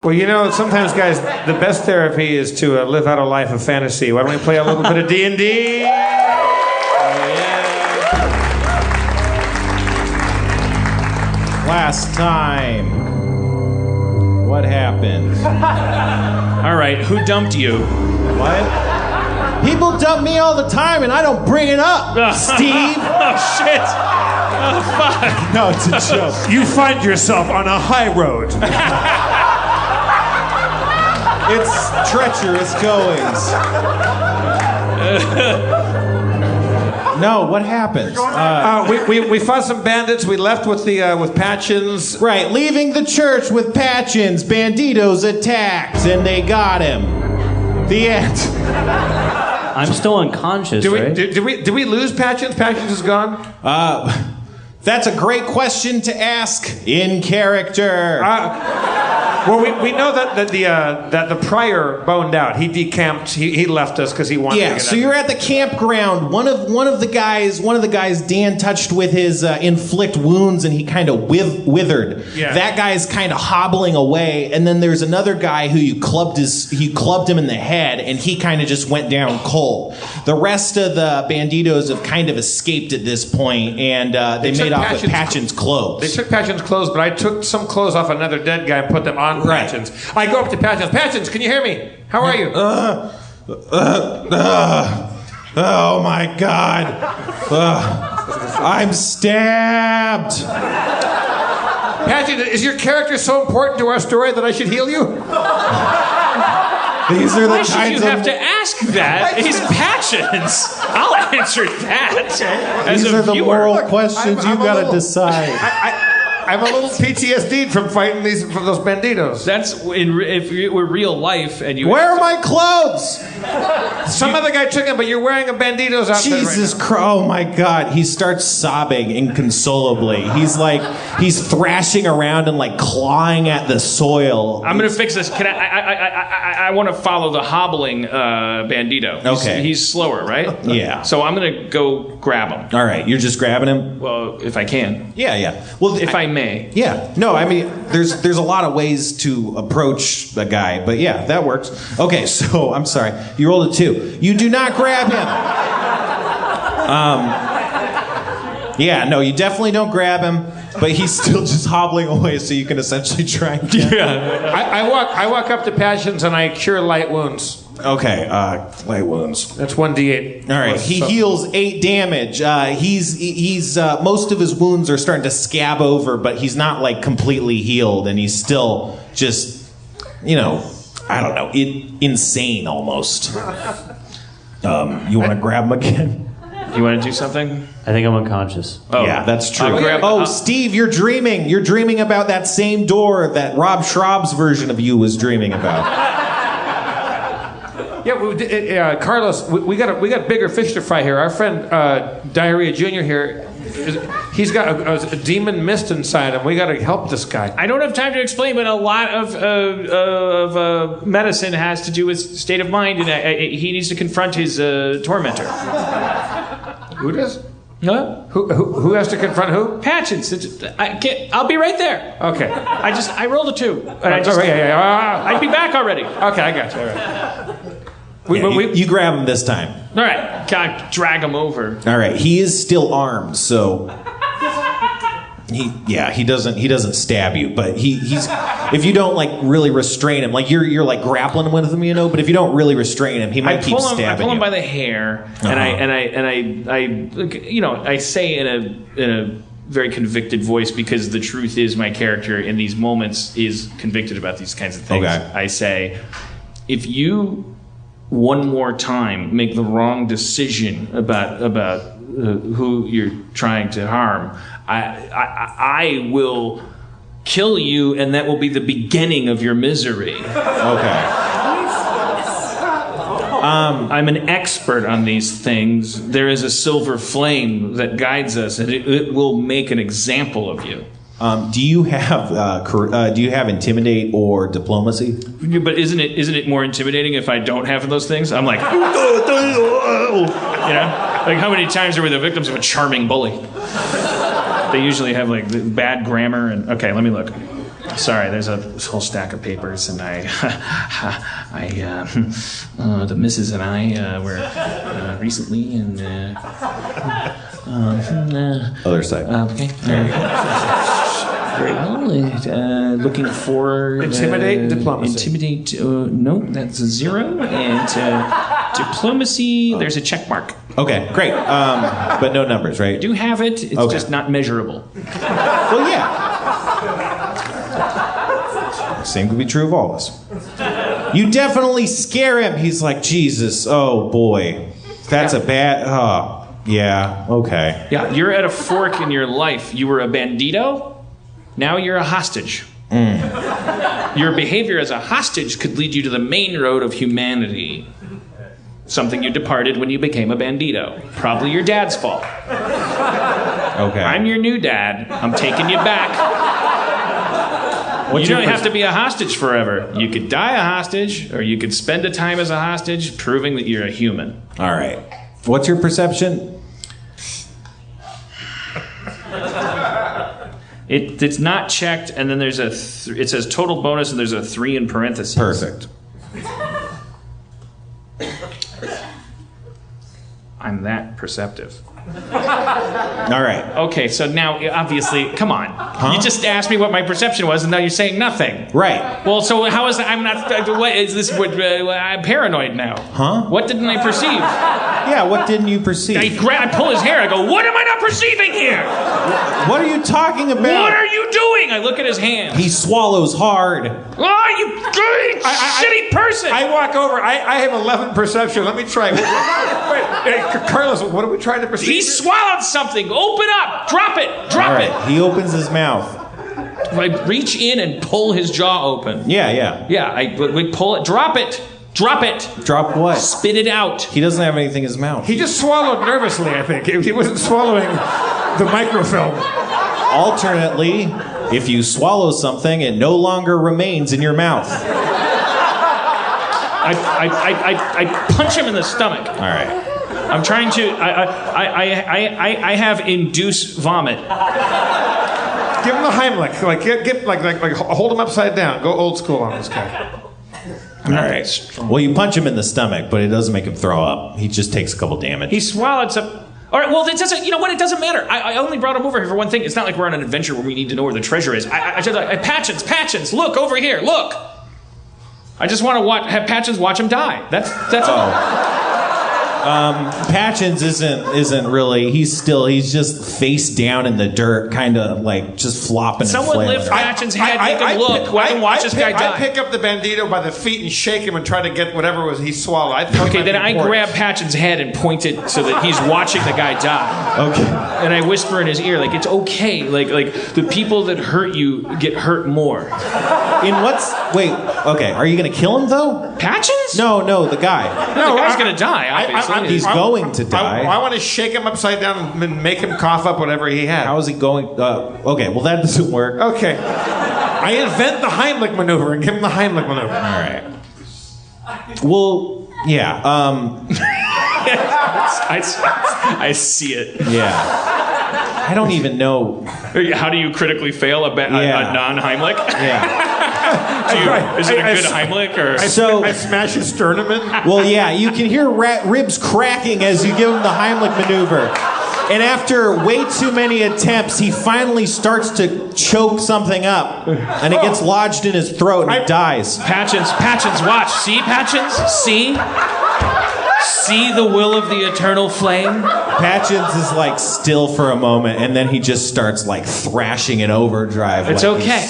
Well, you know, sometimes, guys, the best therapy is to live out a life of fantasy. Why don't we play a little bit of D&D? Last time. What happened? All right, who dumped you? What? People dump me all the time and I don't bring it up, Steve. Oh, shit. Oh, fuck. No, it's a joke. You find yourself on a high road. It's treacherous goings. No, what happened? We fought some bandits. We left with Patchens. Right, leaving the church with Patchens. Banditos attacked, and they got him. The end. I'm still unconscious, right? Did we lose Patchens? Patchens is gone? That's a great question to ask in character. Well, we know that the prior boned out. He decamped. He left us because he wanted. Yeah. To get So you're at the campground. One of the guys Dan touched with his inflict wounds, and he kind of withered. Yeah. That guy's kind of hobbling away, and then there's another guy who you clubbed him in the head, and he kind of just went down cold. The rest of the banditos have kind of escaped at this point, and they made off with Patchen's clothes. They took Patchen's clothes, but I took some clothes off another dead guy and put them on Patchens. I go up to Patchens. Patchens, can you hear me? How are you? Oh my God. I'm stabbed. Patchen, is your character so important to our story that I should heal you? These are the Why should kinds you of have to ask that? He's Patchens. I'll answer that. As These a are the viewer. moral Look, questions I'm you a got to little- decide. I'm a little PTSD'd from fighting from those banditos. That's if it were real life and you. Where are my clothes? Some other guy took him, but you're wearing a bandito's outfit Jesus right now. Christ. Oh my God. He starts sobbing inconsolably. He's thrashing around and like clawing at the soil. I'm gonna fix this. Can I want to follow the hobbling bandito. Okay. He's slower, right? Yeah. So I'm gonna go grab him. All right. You're just grabbing him? Well, if I can. Yeah. Well, If I may. Yeah. No, I mean, there's a lot of ways to approach a guy, but yeah, that works. Okay, so I'm sorry. You rolled a 2. You do not grab him. Yeah, no, you definitely don't grab him, but he's still just hobbling away, so you can essentially try and get him. I walk up to Patchens and I cure light wounds. Okay, light wounds. That's 1d8. All right, he heals 8 damage. He's most of his wounds are starting to scab over, but he's not like completely healed, and he's still just, I don't know, insane almost. You want to grab him again? You want to do something? I think I'm unconscious. Oh, Yeah, that's true. grab- Steve, you're dreaming. You're dreaming about that same door that Rob Schraub's version of you was dreaming about. Yeah, Carlos, we got bigger fish to fry here. Our friend Diarrhea Jr. here, he's got a demon mist inside him. We got to help this guy. I don't have time to explain, but a lot of medicine has to do with state of mind, and he needs to confront his tormentor. Who does? Huh? Who has to confront who? Patchens. I'll be right there. Okay. I rolled a 2. And I'd be back already. Okay, I got you. All right. You grab him this time. All right, gotta drag him over. All right, he is still armed, so he doesn't stab you, but he's if you don't like really restrain him, like you're like grappling with him, but if you don't really restrain him, he might keep stabbing you. I pull him by the hair, and I say in a very convicted voice, because the truth is my character in these moments is convicted about these kinds of things. Okay. I say, if you one more time make the wrong decision about who you're trying to harm, I will kill you, and that will be the beginning of your misery. Okay. I'm an expert on these things. There is a silver flame that guides us, and it will make an example of you. Do you have intimidate or diplomacy? But isn't it more intimidating if I don't have those things? I'm like, like how many times are we the victims of a charming bully? They usually have like bad grammar and okay, let me look. Sorry, there's a whole stack of papers, and the missus and I were recently in. Other side. Okay. Very well. Looking for Intimidate and diplomacy. Intimidate. No, that's a 0. And diplomacy. There's a check mark. Okay, great. But no numbers, right? I do have it. It's Okay. just not measurable. Well, yeah. Same could be true of all of us. You definitely scare him. He's like, Jesus, oh boy. That's a bad, yeah, okay. Yeah, you're at a fork in your life. You were a bandito. Now you're a hostage. Your behavior as a hostage could lead you to the main road of humanity. Something you departed when you became a bandito. Probably your dad's fault. Okay. I'm your new dad. I'm taking you back. You don't have to be a hostage forever. You could die a hostage, or you could spend a time as a hostage proving that you're a human. All right. What's your perception? It's not checked, and then there's it says total bonus, and there's a 3 in parentheses. Perfect. I'm that perceptive. All right. Okay, so now, obviously, come on. Huh? You just asked me what my perception was, and now you're saying nothing. Right. Well, so how is that? I'm not. What is this? I'm paranoid now. Huh? What didn't I perceive? Yeah, what didn't you perceive? I pull his hair. I go, what am I not perceiving here? What are you talking about? What are you doing? I look at his hand. He swallows hard. Oh, you shitty person! I walk over. I have 11 perception. Let me try. Wait, Carlos, what are we trying to perceive? He swallowed something. Open up. Drop it. Drop All right. it. He opens his mouth. I reach in and pull his jaw open. Yeah. Yeah, we pull it. Drop it. Drop it. Drop what? Spit it out. He doesn't have anything in his mouth. He just swallowed nervously, I think. He wasn't swallowing the microfilm. Alternately, if you swallow something, it no longer remains in your mouth. I punch him in the stomach. All right. I'm trying to. I have induced vomit. Give him the Heimlich. Like hold him upside down. Go old school on this guy. All right. Well, you punch him in the stomach, but it doesn't make him throw up. He just takes a couple damage. He swallowed some. All right. Well, it doesn't. You know what? It doesn't matter. I only brought him over here for one thing. It's not like we're on an adventure where we need to know where the treasure is. I just like Patchens. Look over here. Look. I just want to have Patchens watch him die. That's all. Patchens isn't really. He's just face down in the dirt, kind of like just flopping. Someone and lift flailing. Patchens' head. Make him look. Let him watch this guy die. I pick up the bandito by the feet and shake him and try to get whatever was he swallowed. Okay, then I grab Patchens' head and point it so that he's watching the guy die. Okay. And I whisper in his ear, like, it's okay. Like the people that hurt you get hurt more. Wait, okay, are you gonna kill him though? Patchens? No, the guy. No, the guy's gonna die, obviously. He's going to die. I want to shake him upside down and make him cough up whatever he had. How is he going? Okay, well that doesn't work. Okay. I invent the Heimlich maneuver and give him the Heimlich maneuver. All right. Well, yeah. I see it. Yeah. I don't even know. How do you critically fail a non-Heimlich? Yeah. Is it a good Heimlich? Or? I smash his sternum in. Well, yeah, you can hear ribs cracking as you give him the Heimlich maneuver. And after way too many attempts, he finally starts to choke something up. And it gets lodged in his throat and he dies. Patchens, watch. See, Patchens? See? See the will of the eternal flame? Patchens is like still for a moment, and then he just starts like thrashing in overdrive. It's like okay.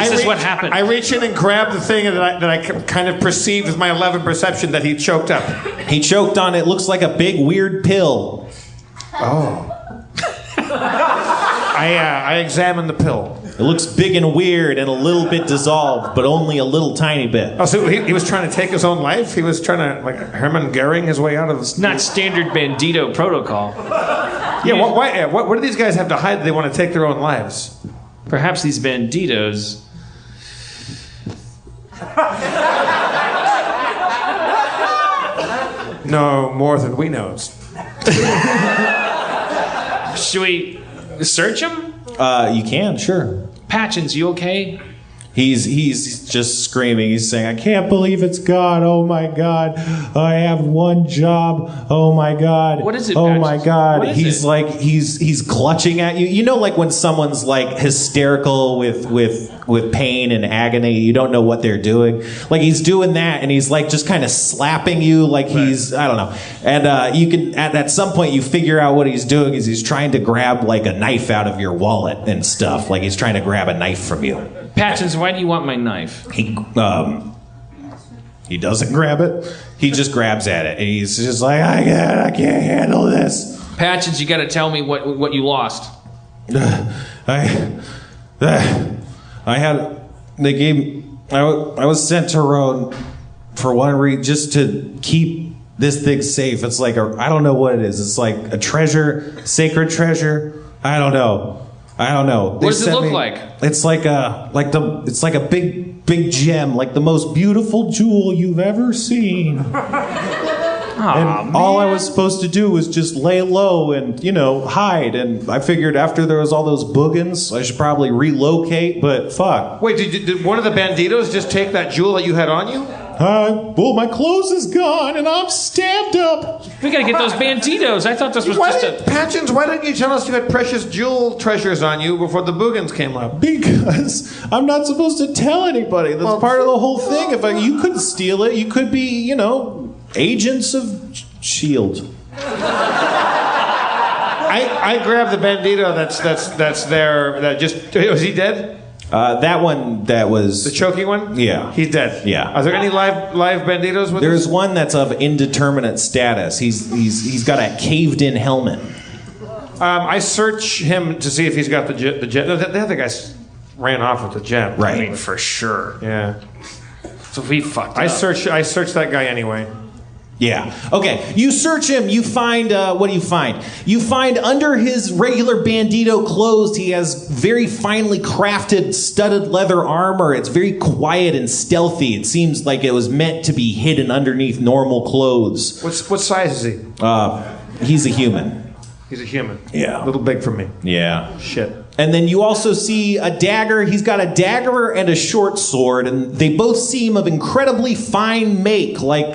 This is what happened. I reach in and grab the thing that I kind of perceived with my 11 perception that he choked up. He choked on it. Looks like a big weird pill. Oh. I examined the pill. It looks big and weird and a little bit dissolved, but only a little tiny bit. Oh, so he was trying to take his own life? He was trying to, like, Hermann Goering his way out of... It's not standard bandito protocol. Yeah, what do these guys have to hide that they want to take their own lives? Perhaps these banditos... know more than we know. Should we search him? You can, sure. Patchens, you okay? He's just screaming. He's saying, "I can't believe it's gone. Oh my God. I have one job. Oh my God. What is it, Oh Patch? my God." What is He's it? like he's clutching at you. You know, like when someone's like hysterical with pain and agony, you don't know what they're doing. Like he's doing that, and he's like just kind of slapping you, like he's I don't know. And you can at some point you figure out what he's doing is he's trying to grab like a knife out of your wallet and stuff. Like he's trying to grab a knife from you. Patchins, why do you want my knife? He doesn't grab it. He just grabs at it, and he's just like, I can't handle this. Patchins, you got to tell me what you lost. I was sent to Rhone for one reason, just to keep this thing safe. It's like I don't know what it is. It's like a treasure, sacred treasure. I don't know. What does it look like? It's like a big gem, like the most beautiful jewel you've ever seen. And all I was supposed to do was just lay low and, hide. And I figured after there was all those boogans, I should probably relocate, but fuck. Wait, did one of the banditos just take that jewel that you had on you? Well, my clothes is gone and I'm stabbed up. We got to get those banditos. I thought this was Patchins, why didn't you tell us you had precious jewel treasures on you before the boogans came up? Because I'm not supposed to tell anybody. That's part of the whole thing. You could steal it, you could be, agents of S.H.I.E.L.D. I grabbed the bandito that's there. Was he dead? That one that was The choking one? Yeah. He's dead. Yeah. Are there any live banditos with There's us? one that's of indeterminate status. He's got a caved-in helmet. I search him to see if he's got the jet. No, the other guy ran off with the jet. Right. I mean, for sure. Yeah. So we fucked up. I searched that guy anyway. Yeah. Okay. You search him. You find, what do you find? You find under his regular bandito clothes, he has very finely crafted studded leather armor. It's very quiet and stealthy. It seems like it was meant to be hidden underneath normal clothes. What size is he? He's a human. He's a human. Yeah. A little big for me. Yeah. Shit. And then you also see a dagger. He's got a dagger and a short sword, and they both seem of incredibly fine make, like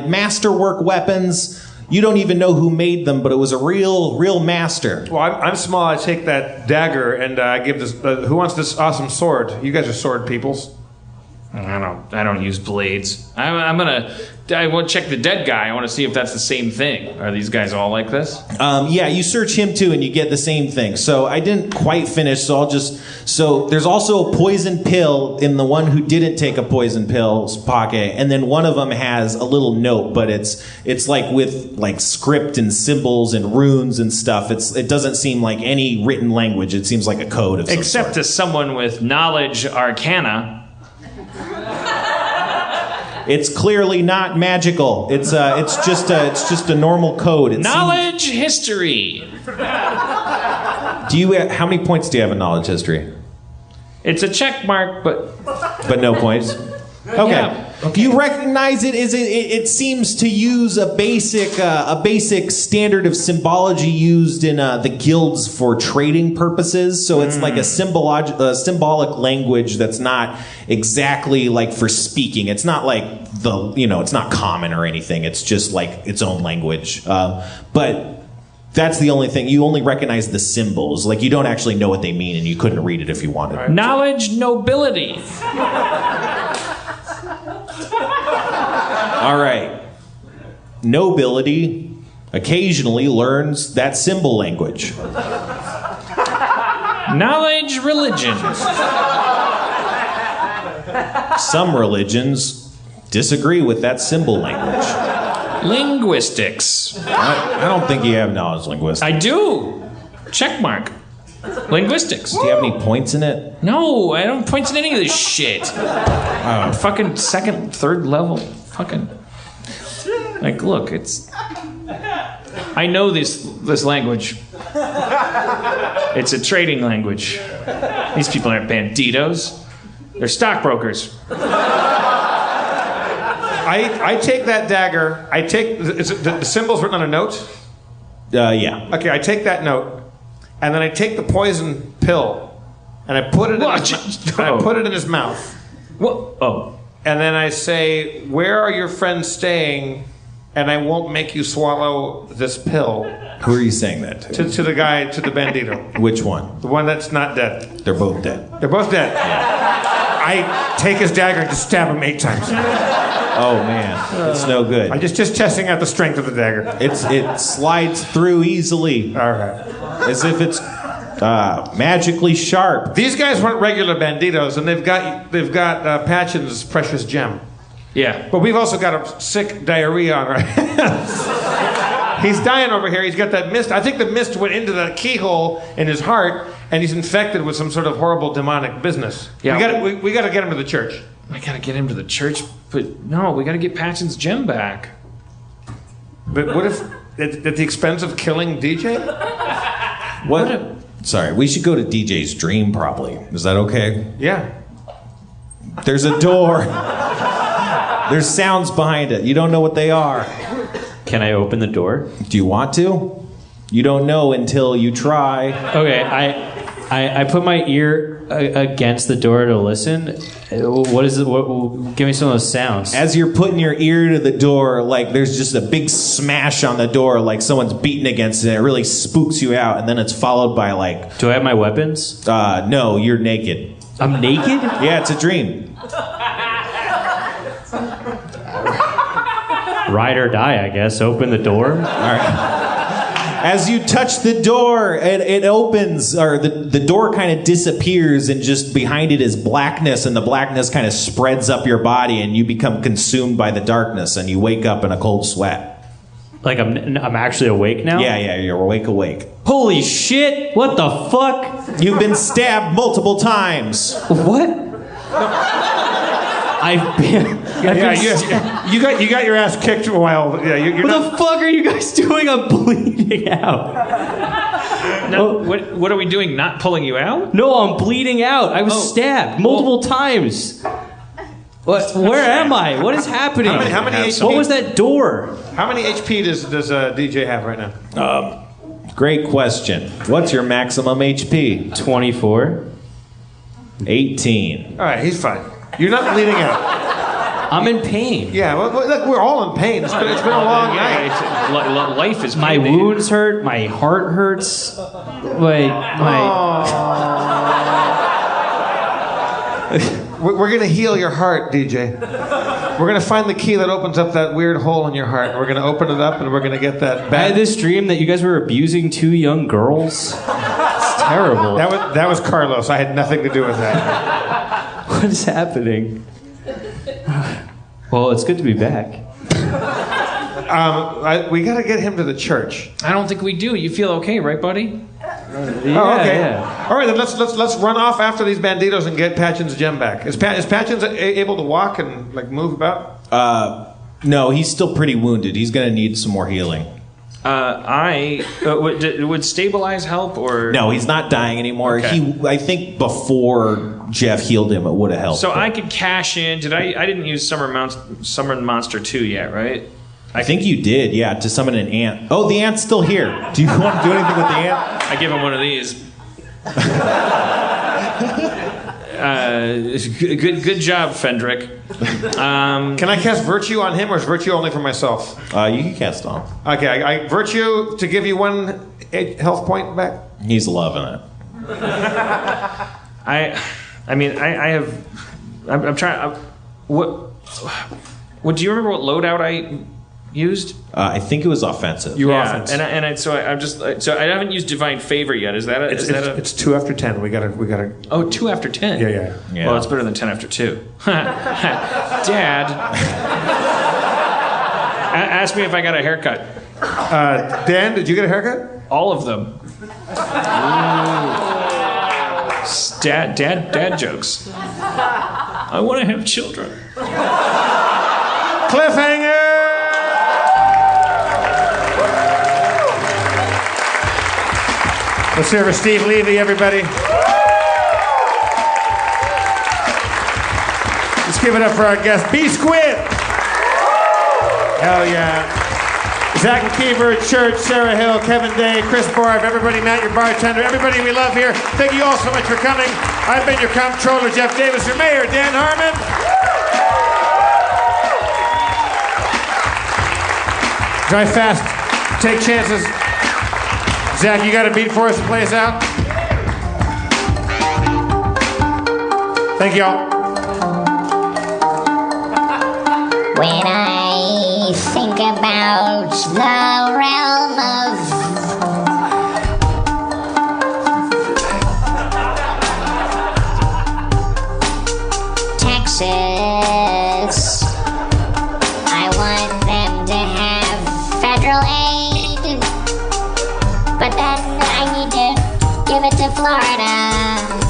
masterwork weapons. You don't even know who made them, but it was a real master. Well, I'm small. I take that dagger and I give this. Who wants this awesome sword? You guys are sword peoples. I don't use blades. I want to check the dead guy. I want to see if that's the same thing. Are these guys all like this? Yeah, you search him too, and you get the same thing. So I didn't quite finish, so So there's also a poison pill in the one who didn't take a poison pill's pocket, and then one of them has a little note, but it's like with like script and symbols and runes and stuff. It doesn't seem like any written language. It seems like a code of some Except sort. to someone with knowledge arcana. It's clearly not magical. It's just a normal code. Knowledge history. How many points do you have in knowledge history? It's a check mark, but No points. Okay. Yeah. You recognize it seems to use a basic standard of symbology used in the guilds for trading purposes. So it's like a symbolic language that's not exactly like for speaking. It's not like it's not common or anything. It's just like its own language. But that's the only thing. You only recognize the symbols. Like you don't actually know what they mean, and you couldn't read it if you wanted. knowledge nobility. All right. Nobility occasionally learns that symbol language. Knowledge religion. Some religions disagree with that symbol language. Linguistics. I don't think you have knowledge linguistics. I do. Check mark. Linguistics. Do you have any points in it? No, I don't point in any of this shit. Fucking second, third level. Fucking. Like, look, it's. I know this language. It's a trading language. These people aren't banditos. They're stockbrokers. I take that dagger. The symbols written on a note. Yeah. Okay, I take that note, and then I take the poison pill, and I put it in his mouth. What? Oh. And then I say, "Where are your friends staying? And I won't make you swallow this pill." Who are you saying that to? To the guy, to the bandito. Which one? The one that's not dead. They're both dead. They're both dead. I take his dagger and just stab him 8 times. Oh man, it's no good. I'm just testing out the strength of the dagger. It slides through easily, All right. as if it's magically sharp. These guys weren't regular banditos, and they've got Patchen's precious gem. Yeah. But we've also got a sick diarrhea on our hands. He's dying over here. He's got that mist. I think the mist went into the keyhole in his heart, and he's infected with some sort of horrible demonic business. Yeah. We got to get him to the church. I gotta get him to the church, but no, we gotta get Patchen's gem back. But what if at the expense of killing DJ? What? Sorry, we should go to DJ's dream. Probably. Is that okay? Yeah. There's a door. There's sounds behind it. You don't know what they are. Can I open the door? Do you want to? You don't know until you try. Okay, I put my ear against the door to listen. What is it? Give me some of those sounds. As you're putting your ear to the door, like there's just a big smash on the door, like someone's beating against it. It really spooks you out, and then it's followed by like, Do I have my weapons? no, you're naked. I'm naked? Yeah, it's a dream. Ride or die, I guess. Open the door. All right. As you touch the door, it opens, or the door kind of disappears, and just behind it is blackness, and the blackness kind of spreads up your body, and you become consumed by the darkness, and you wake up in a cold sweat. Like I'm actually awake now? Yeah, you're awake. Holy shit! What the fuck? You've been stabbed multiple times. What? I've been. You got your ass kicked a while. Yeah, you're What not, the fuck are you guys doing? I'm bleeding out. No, what are we doing? Not pulling you out? No, I'm bleeding out. I was stabbed multiple times. What? Where am I? What is happening? How many HP? What was that door? How many HP does DJ have right now? Great question. What's your maximum HP? 24. 18. All right, he's fine. You're not bleeding out. I'm in pain. Yeah, well, look, we're all in pain. It's been a long night. Life is My pain. wounds hurt. My heart hurts. My. We're gonna heal your heart, DJ. We're gonna find the key that opens up that weird hole in your heart. We're gonna open it up, and we're gonna get that I back. had this dream that you guys were abusing 2 young girls. It's terrible. That was Carlos. I had nothing to do with that. What is happening? Well, it's good to be back. We gotta get him to the church. I don't think we do. You feel okay, right, buddy? Oh, okay. Yeah. All right, then let's run off after these banditos and get Patchen's gem back. Is Patchen's able to walk and like move about? No, he's still pretty wounded. He's going to need some more healing. Would stabilize help or No, he's not dying anymore. Okay. I think before Jeff healed him, it would have helped. So I could cash in. I didn't use Summon Monster 2 yet, right? I think you did, yeah, to summon an ant. Oh, the ant's still here. Do you want to do anything with the ant? I give him one of these. Good job, Fendrick. Can I cast Virtue on him, or is Virtue only for myself? You can cast on. Okay, I Virtue to give you 1 health point back. He's loving it. I have. I'm trying. What do you remember? What loadout I used? I think it was offensive. You were Yeah, offense. so I haven't used Divine Favor yet. Is that a? It's 2 after 10. We gotta. Oh, 2 after 10. Yeah. Well, it's better than 10 after 2. Dad, ask me if I got a haircut. Dan, did you get a haircut? All of them. Dad jokes. I want to have children. Cliffhanger! Let's hear for Steve Levy, everybody. Let's give it up for our guest, B Squid. Hell yeah. Zach McKeever, Church, Sarah Hill, Kevin Day, Chris Barb, everybody, Matt, your bartender, everybody we love here. Thank you all so much for coming. I've been your comptroller, Jeff Davis, your mayor, Dan Harmon. Drive fast. Take chances. Zach, you got a beat for us to play us out? Thank y'all. When I think about the realm of Texas, I want them to have federal aid, but then I need to give it to Florida.